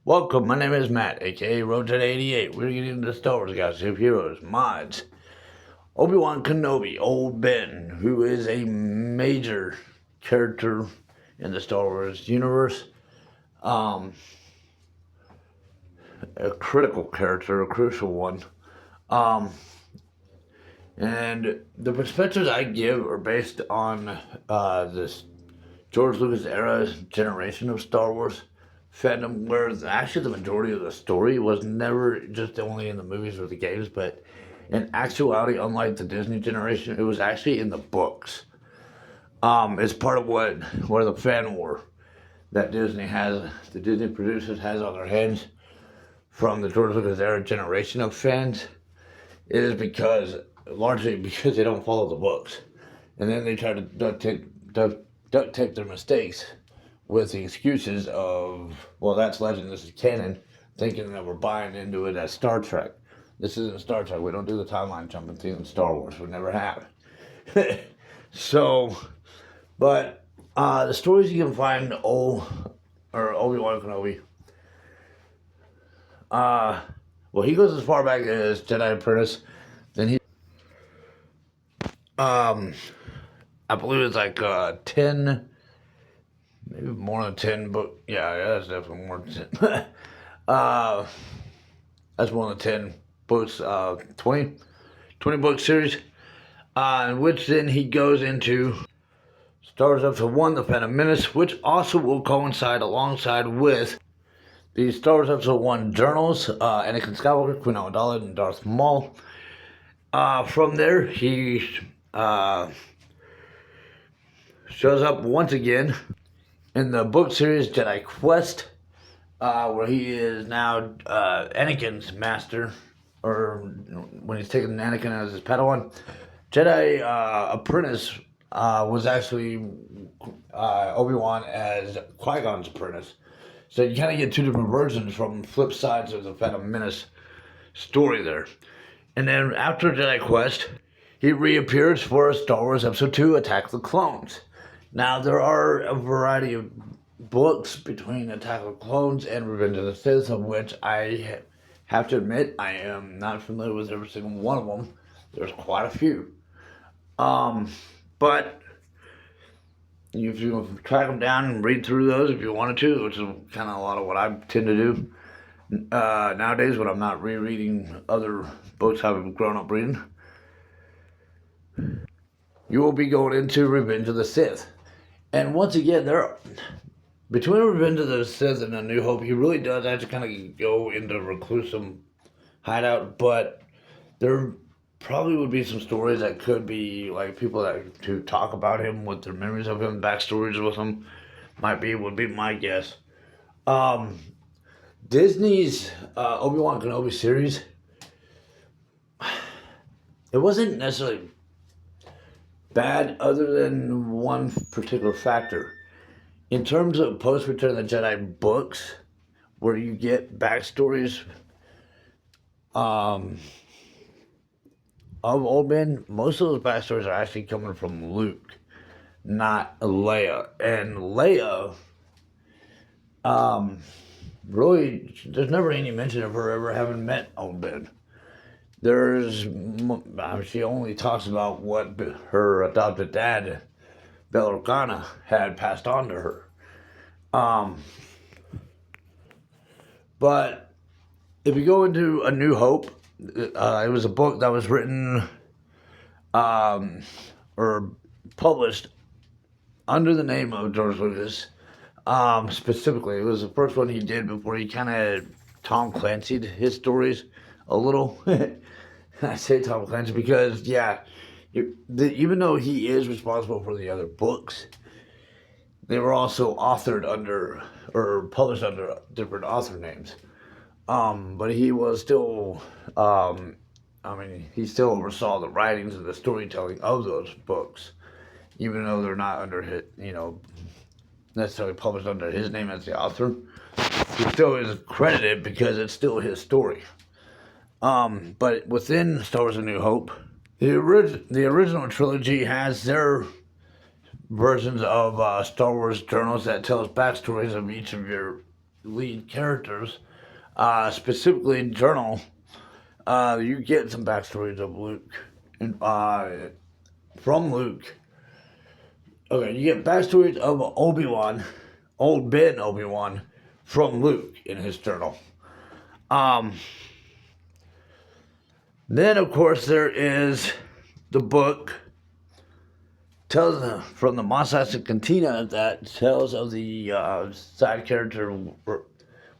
Welcome, my name is Matt, aka Road88. We're getting into Star Wars Gossip Heroes, mods. Obi-Wan Kenobi, Old Ben, who is a major character in the Star Wars universe. A critical character, a crucial one. And the perspectives I give are based on this George Lucas era generation of Star Wars fandom, where actually the majority of the story was never just only in the movies or the games, but in actuality, unlike the Disney generation, it was actually in the books. It's part of where the fan war that the Disney producers has on their hands from the George Lucas era generation of fans. It is largely because they don't follow the books, and then they try to duct tape their mistakes with the excuses of, well, that's legend, this is canon, thinking that we're buying into it as Star Trek. This isn't Star Trek. We don't do the timeline jumping thing in Star Wars. We never have. But the stories you can find Obi-Wan Kenobi. Well, he goes as far back as Jedi Apprentice. Then I believe it's like 10. Maybe more than 10, but yeah, that's definitely more than 10. That's more than 10 books, 20 book series, in which then he goes into Star Wars Episode 1, The Phantom Menace, which also will coincide alongside with the Star Wars Episode 1 journals, Anakin Skywalker, Queen Amidala, and Darth Maul. From there, he shows up once again in the book series Jedi Quest, where he is now Anakin's master, or when he's taking Anakin as his Padawan. Jedi Apprentice was actually Obi-Wan as Qui-Gon's apprentice. So you kind of get two different versions from flip sides of the Phantom Menace story there. And then after Jedi Quest, he reappears for Star Wars Episode 2, Attack of the Clones. Now, there are a variety of books between Attack of the Clones and Revenge of the Sith, of which I have to admit I am not familiar with every single one of them. There's quite a few. But if you track them down and read through those if you wanted to, which is kind of a lot of what I tend to do nowadays when I'm not rereading other books I've grown up reading, you will be going into Revenge of the Sith. And once again, between Revenge of the Sith and A New Hope, he really does have to kind of go into reclusum hideout, but there probably would be some stories that could be like people that to talk about him with their memories of him, backstories with him, would be my guess. Disney's Obi-Wan Kenobi series, it wasn't necessarily bad other than one particular factor. In terms of post-Return of the Jedi books, where you get backstories of Old Ben, most of those backstories are actually coming from Luke, not Leia. And Leia, really, there's never any mention of her ever having met Old Ben. She only talks about what her adopted dad, Bail Organa, had passed on to her. But if you go into A New Hope, it was a book that was written or published under the name of George Lucas. Specifically, it was the first one he did before he kind of Tom Clancy'd his stories a little. I say Tom Clancy because, yeah, even though he is responsible for the other books, they were also authored under, or published under different author names. But he was still, he still oversaw the writings and the storytelling of those books, even though they're not under his, necessarily published under his name as the author. He still is credited because it's still his story. But within Star Wars A New Hope, the original trilogy has their versions of Star Wars journals that tell us backstories of each of your lead characters, specifically in Journal, you get some backstories of Luke, and from Luke. Okay, you get backstories of Obi-Wan, old Ben Obi-Wan, from Luke in his journal. Um, then, of course, there is the book tells from the Mos Eisley Cantina that tells of the side character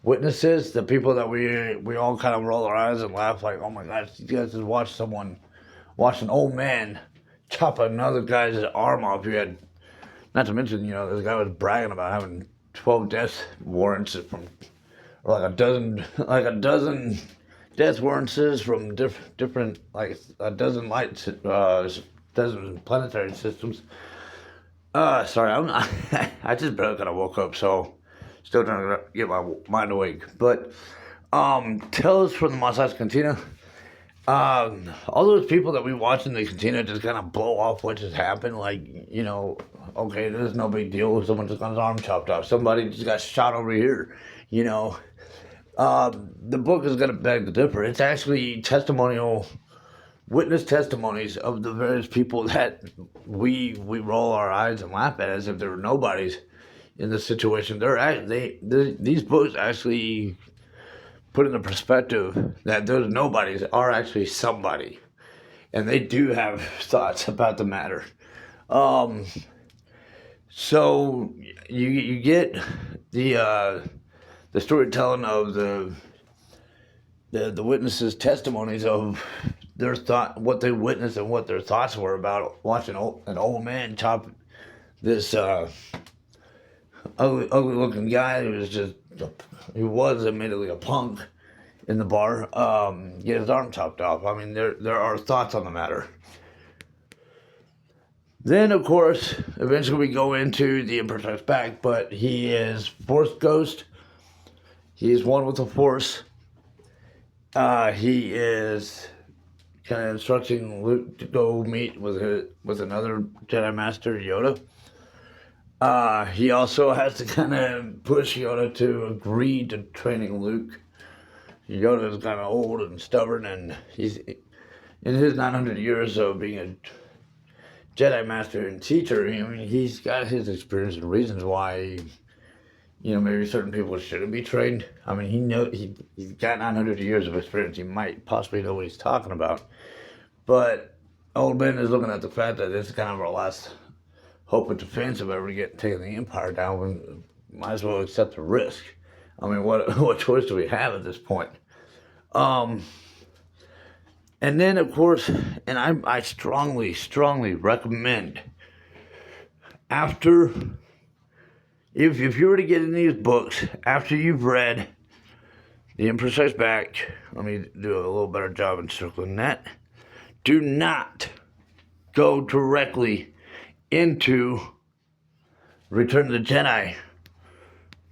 witnesses, the people that we all kind of roll our eyes and laugh like, oh my gosh, you guys just watch an old man chop another guy's arm off. You had, not to mention, this guy was bragging about having 12 death warrants from, or like a dozen death warrants from different, like a dozen dozen planetary systems. Sorry, I just barely kind of woke up, so still trying to get my mind awake. But tales from the Mos Eisley Cantina. All those people that we watch in the cantina just kind of blow off what just happened. Like, okay, this is no big deal. Someone just got his arm chopped off. Somebody just got shot over here. The book is going to beg to differ. It's actually witness testimonies of the various people that we roll our eyes and laugh at as if they were nobodies in the situation. These books actually put in the perspective that those nobodies are actually somebody, and they do have thoughts about the matter. So you get the storytelling of the witnesses' testimonies of their what they witnessed and what their thoughts were about watching an old man chop this ugly looking guy who was admittedly a punk in the bar, get his arm chopped off. I mean, there are thoughts on the matter. Then, of course, eventually we go into The Emperor Strikes Back, but he is Force Ghost. He is one with the Force. He is kind of instructing Luke to go meet with another Jedi Master, Yoda. He also has to kind of push Yoda to agree to training Luke. Yoda is kind of old and stubborn, and he's in his 900 years of being a Jedi Master and teacher. I mean, he's got his experience and reasons why, maybe certain people shouldn't be trained. I mean, he's got 900 years of experience. He might possibly know what he's talking about. But old Ben is looking at the fact that this is kind of our last hope of defense of ever taking the Empire down. We might as well accept the risk. I mean, what choice do we have at this point? And then, of course, and I strongly, strongly recommend if you were to get in these books after you've read The Emperor Strikes Back, let me do a little better job encircling that. Do not go directly into Return of the Jedi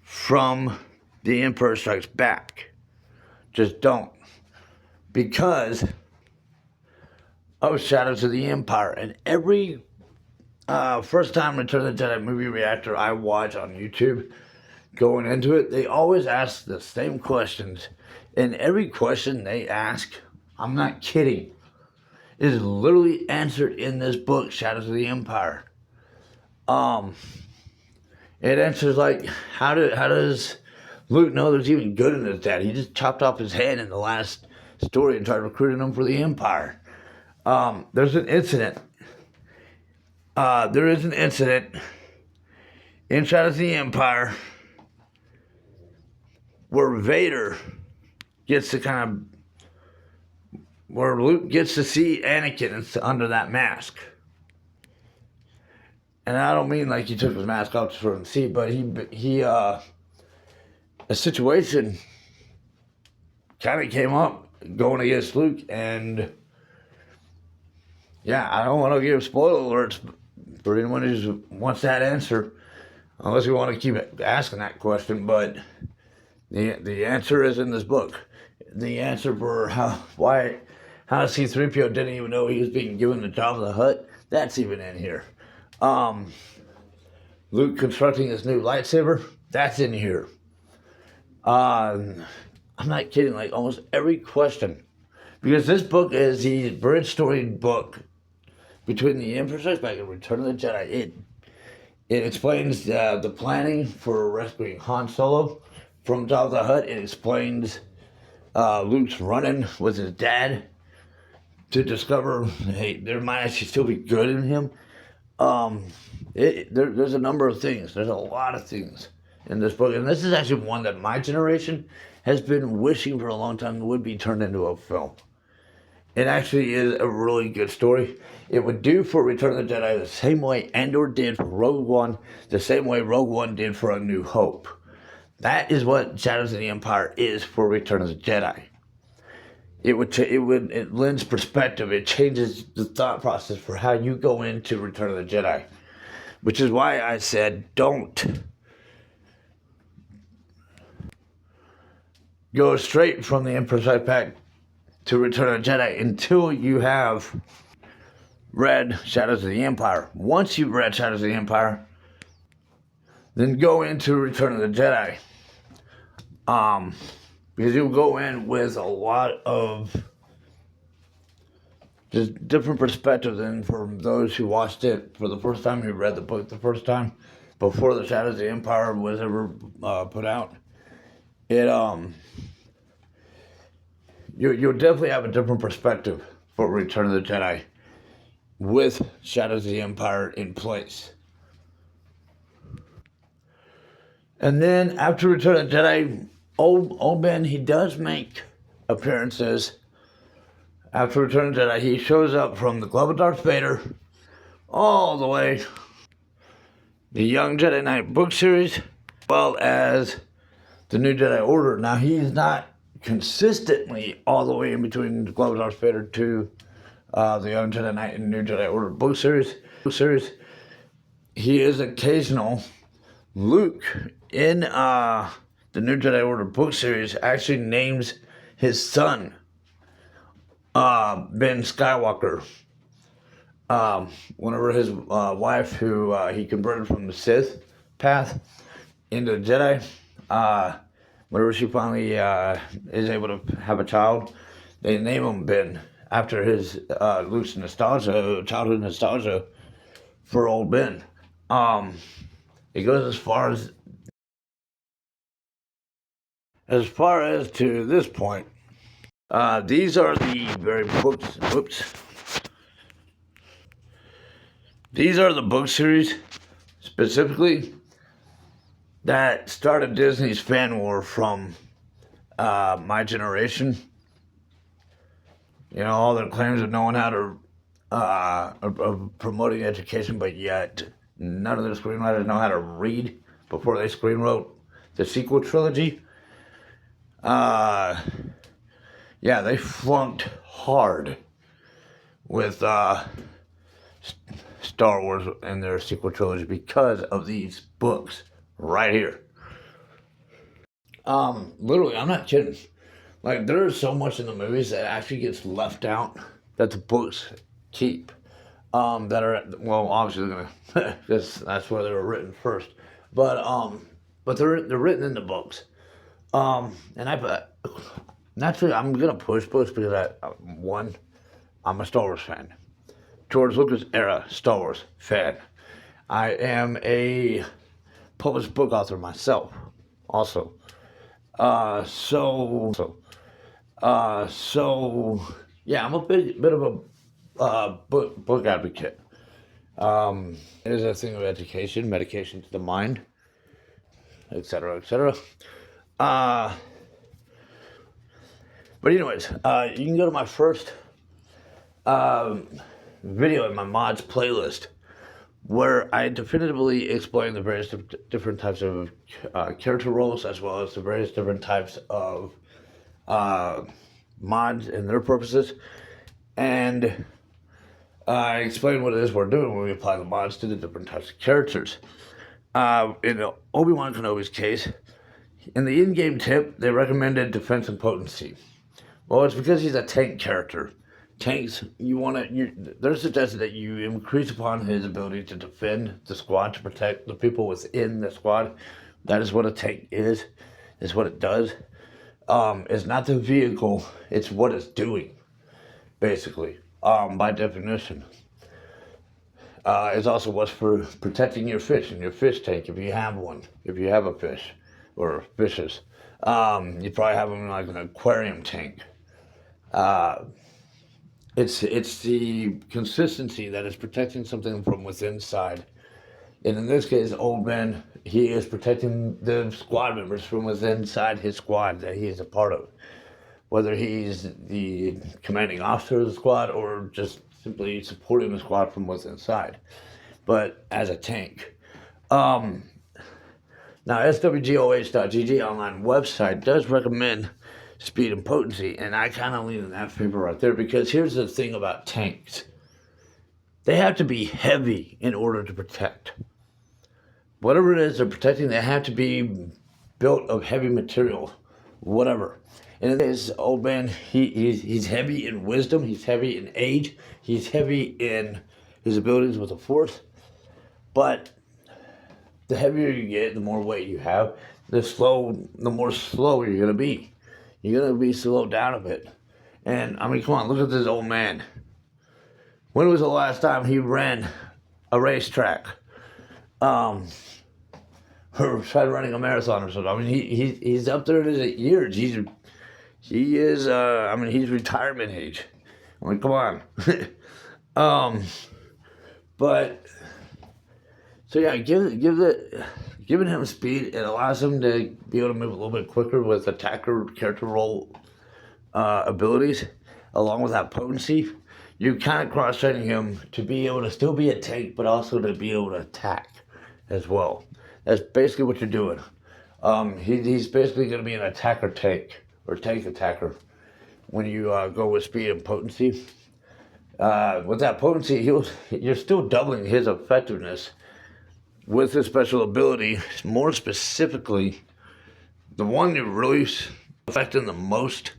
from The Emperor Strikes Back. Just don't. Because of Shadows of the Empire. And every first time Return of the Jedi movie reactor I watch on YouTube, going into it, they always ask the same questions. And every question they ask, I'm not kidding, is literally answered in this book, Shadows of the Empire. It answers like, how does Luke know there's even good in his dad? He just chopped off his hand in the last story and tried recruiting him for the Empire. There's an incident. There is an incident in Shadows of the Empire where where Luke gets to see Anakin under that mask. And I don't mean like he took his mask off for him to see, but a situation kind of came up going against Luke, and yeah, I don't want to give spoiler alerts for anyone who wants that answer, unless you want to keep asking that question, but the answer is in this book. The answer for how C-3PO didn't even know he was being given the Jabba the Hutt, that's even in here. Luke constructing his new lightsaber, that's in here. I'm not kidding, like almost every question. Because this book is the bridge story book between The Emperor's Strikes Back and Return of the Jedi. It explains the planning for rescuing Han Solo from Jabba the Hutt. It explains Luke's running with his dad to discover, hey, there might actually still be good in him. There's a number of things. There's a lot of things in this book. And this is actually one that my generation has been wishing for a long time would be turned into a film. It actually is a really good story. It would do for Return of the Jedi the same way Andor did for Rogue One, the same way Rogue One did for A New Hope. That is what Shadows of the Empire is for Return of the Jedi. It lends perspective. It changes the thought process for how you go into Return of the Jedi, which is why I said don't go straight from the Emperor's Strikes Back to Return of the Jedi until you have read Shadows of the Empire. Once you've read Shadows of the Empire, then go into Return of the Jedi. Because you'll go in with a lot of just different perspectives than for those who watched it for the first time, who read the book the first time, before the Shadows of the Empire was ever put out. You'll definitely have a different perspective for Return of the Jedi with Shadows of the Empire in place. And then after Return of the Jedi, Old Ben, he does make appearances. After Return of the Jedi, he shows up from the Glove of Darth Vader all the way the Young Jedi Knight book series, as well as the New Jedi Order. Now, he's not consistently all the way in between the Glove of Darth Vader to the Young Jedi Knight and New Jedi Order book series. He is occasional. Luke in the New Jedi Order book series actually names his son Ben Skywalker. Whenever his wife, who he converted from the Sith path into the Jedi, whenever she finally is able to have a child, they name him Ben after his Luke's nostalgia, childhood nostalgia for old Ben. It goes as far as to this point. These are the very books. Whoops. These are the book series specifically that started Disney's fan war from my generation. You know, all their claims of knowing how to of promoting education, but yet none of their screenwriters know how to read before they screenwrote the sequel trilogy. Yeah, they flunked hard with Star Wars and their sequel trilogy because of these books right here. Literally, I'm not kidding. Like, there is so much in the movies that actually gets left out that the books keep. That are, well, obviously they're gonna, because that's where they were written first. But they're written in the books. And naturally, I'm gonna push books because I'm a Star Wars fan. George Lucas era Star Wars fan. I am a published book author myself, also. So yeah, I'm a bit of a book advocate. It is a thing of education, medication to the mind, etc., etc. But anyways, you can go to my first video in my mods playlist, where I definitively explain the various different types of character roles, as well as the various different types of mods and their purposes, and I explain what it is we're doing when we apply the mods to the different types of characters. In Obi-Wan Kenobi's case, in the in-game tip, they recommended defense and potency. Well, it's because he's a tank character. Tanks, they're suggested that you increase upon his ability to defend the squad, to protect the people within the squad. That is what a tank is. is what it does. It's not the vehicle, it's what it's doing, basically, by definition. It's also what's for protecting your fish in your fish tank, if you have one, if you have a fish or fishes. You probably have them in like an aquarium tank. It's the consistency that is protecting something from within inside. And in this case, Old Ben, he is protecting the squad members from within inside his squad that he is a part of. Whether he's the commanding officer of the squad or just simply supporting the squad from within inside. But as a tank. Now, SWGOH.GG online website does recommend speed and potency, and I kind of lean in that favor right there, because here's the thing about tanks. They have to be heavy in order to protect. Whatever it is they're protecting, they have to be built of heavy material, whatever. And it is, Old Ben, he's heavy in wisdom, he's heavy in age, he's heavy in his abilities with the Force, but the heavier you get, the more weight you have, the more slow you're going to be. You're going to be slowed down a bit. And, I mean, come on, look at this old man. When was the last time he ran a racetrack? Or tried running a marathon or something? I mean, he's up there in his years. He's retirement age. I mean, come on. But, so yeah, giving him speed, it allows him to be able to move a little bit quicker with attacker character role abilities, along with that potency. You kind of cross-training him to be able to still be a tank, but also to be able to attack as well. That's basically what you're doing. He's basically going to be an attacker tank, or tank attacker, when you go with speed and potency. With that potency, you're still doubling his effectiveness with his special ability. More specifically, the one you're really affecting the most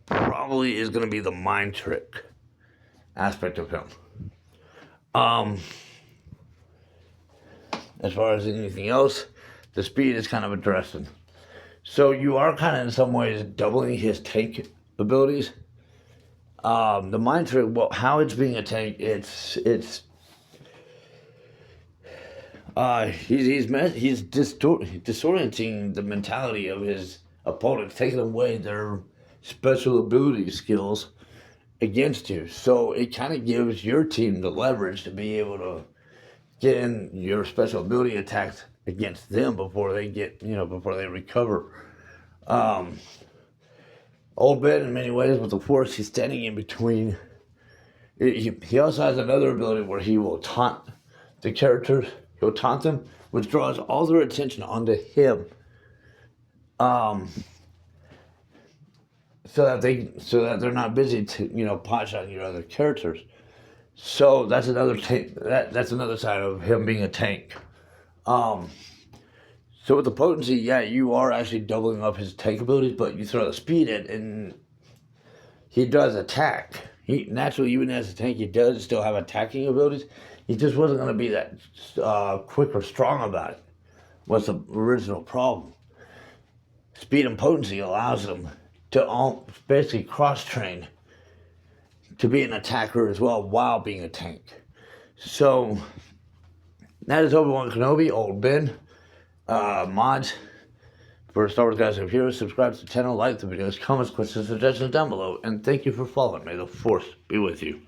probably is going to be the mind trick aspect of him. As far as anything else, the speed is kind of addressing. So you are kind of in some ways doubling his tank abilities. The mind trick, well, how it's being a tank, he's disorienting the mentality of his opponents, taking away their special ability skills against you. So it kind of gives your team the leverage to be able to get in your special ability attacks against them before they recover. Old Ben, in many ways, with the Force, he's standing in between. He also has another ability where he will taunt the characters. He'll taunt them, which draws all their attention onto him. So that they're not busy to pot shotting your other characters. So that's another that's another side of him being a tank. So with the potency, yeah, you are actually doubling up his tank abilities, but you throw the speed in, and he does attack. He naturally, even as a tank, he does still have attacking abilities. He just wasn't going to be that quick or strong about it. What's the original problem? Speed and potency allows him to basically cross-train to be an attacker as well while being a tank. So that is Obi-Wan Kenobi, Old Ben. Mods for Star Wars Guys of Heroes. Subscribe to the channel, like the videos, comments, questions, suggestions down below, and thank you for following. May the Force be with you.